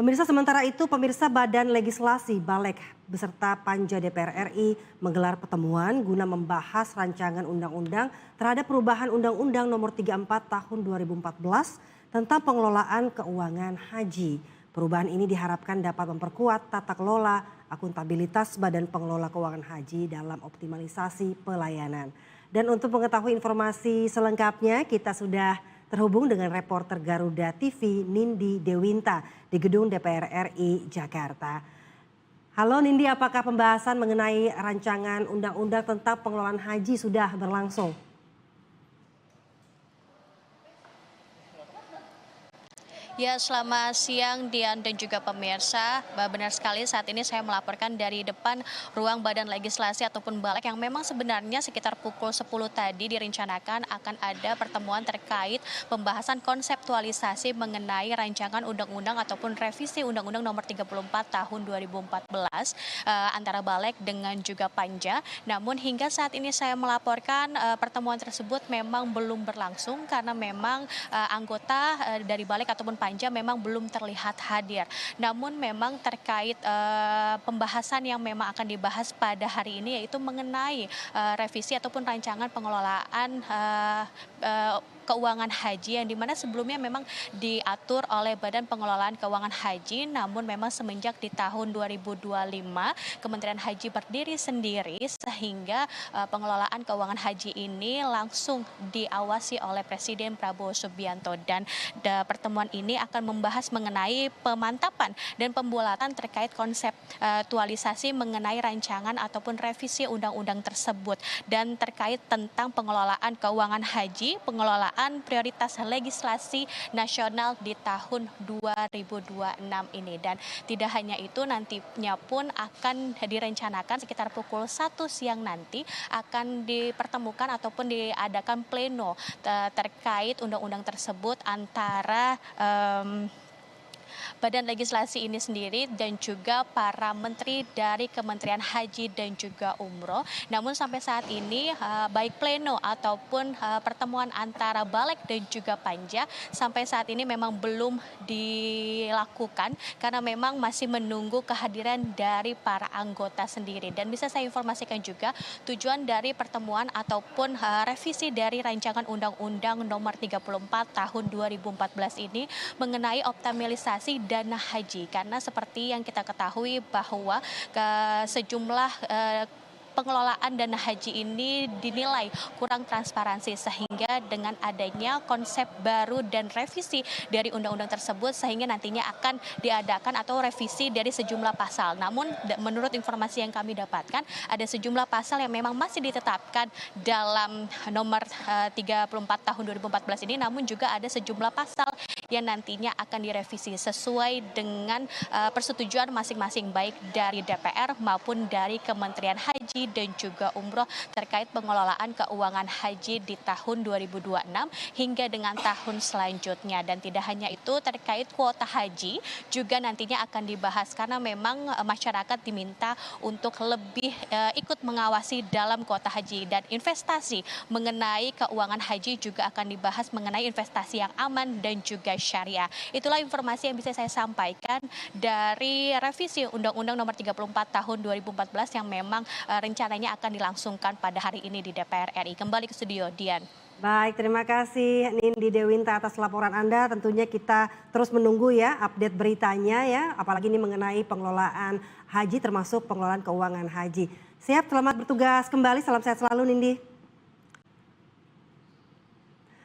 Pemirsa Badan Legislasi Balek beserta Panja DPR RI menggelar pertemuan guna membahas rancangan undang-undang terhadap perubahan Undang-Undang Nomor 34 Tahun 2014 tentang pengelolaan keuangan haji. Perubahan ini diharapkan dapat memperkuat tata kelola akuntabilitas Badan Pengelola Keuangan Haji dalam optimalisasi pelayanan. Dan untuk mengetahui informasi selengkapnya, kita sudah terhubung dengan reporter Garuda TV Nindi Dewinta di gedung DPR RI Jakarta. Halo Nindi, apakah pembahasan mengenai rancangan undang-undang tentang pengelolaan haji sudah berlangsung? Ya, selamat siang Dian dan juga pemirsa. Benar sekali saat ini saya melaporkan dari depan ruang Badan Legislasi ataupun Balek yang memang sebenarnya sekitar pukul 10 tadi direncanakan akan ada pertemuan terkait pembahasan konseptualisasi mengenai rancangan undang-undang ataupun revisi Undang-Undang Nomor 34 Tahun 2014 antara Balek dengan juga Panja. Namun hingga saat ini saya melaporkan pertemuan tersebut memang belum berlangsung karena memang anggota dari Balek ataupun Panja memang belum terlihat hadir. Namun memang terkait pembahasan yang memang akan dibahas pada hari ini yaitu mengenai revisi ataupun rancangan pengelolaan keuangan haji yang dimana sebelumnya memang diatur oleh Badan Pengelolaan Keuangan Haji, namun memang semenjak di tahun 2025 Kementerian Haji berdiri sendiri sehingga pengelolaan keuangan haji ini langsung diawasi oleh Presiden Prabowo Subianto, dan pertemuan ini akan membahas mengenai pemantapan dan pembulatan terkait konseptualisasi mengenai rancangan ataupun revisi undang-undang tersebut dan terkait tentang pengelolaan keuangan haji, pengelolaan prioritas legislasi nasional di tahun 2026 ini. Dan tidak hanya itu, nantinya pun akan direncanakan sekitar pukul 1 siang nanti akan dipertemukan ataupun diadakan pleno terkait undang-undang tersebut antara Badan Legislasi ini sendiri dan juga para menteri dari Kementerian Haji dan juga Umroh. Namun sampai saat ini baik pleno ataupun pertemuan antara Balek dan juga Panja sampai saat ini memang belum dilakukan karena memang masih menunggu kehadiran dari para anggota sendiri. Dan bisa saya informasikan juga tujuan dari pertemuan ataupun revisi dari rancangan Undang-Undang Nomor 34 Tahun 2014 ini mengenai optimalisasi dana haji, karena seperti yang kita ketahui bahwa sejumlah pengelolaan dana haji ini dinilai kurang transparansi, sehingga dengan adanya konsep baru dan revisi dari undang-undang tersebut sehingga nantinya akan diadakan atau revisi dari sejumlah pasal. Namun menurut informasi yang kami dapatkan ada sejumlah pasal yang memang masih ditetapkan dalam nomor 34 tahun 2014 ini, namun juga ada sejumlah pasal yang nantinya akan direvisi sesuai dengan persetujuan masing-masing baik dari DPR maupun dari Kementerian Haji dan juga Umroh terkait pengelolaan keuangan haji di tahun 2026 hingga dengan tahun selanjutnya. Dan tidak hanya itu, terkait kuota haji juga nantinya akan dibahas karena memang masyarakat diminta untuk lebih ikut mengawasi dalam kuota haji, dan investasi mengenai keuangan haji juga akan dibahas mengenai investasi yang aman dan juga syariah. Itulah informasi yang bisa saya sampaikan dari revisi Undang-Undang Nomor 34 Tahun 2014 yang memang rencananya akan dilangsungkan pada hari ini di DPR RI. Kembali ke studio, Dian. Baik, terima kasih Nindi Dewinta atas laporan Anda. Tentunya kita terus menunggu ya update beritanya ya, apalagi ini mengenai pengelolaan haji termasuk pengelolaan keuangan haji. Siap, selamat bertugas kembali, salam sehat selalu Nindi.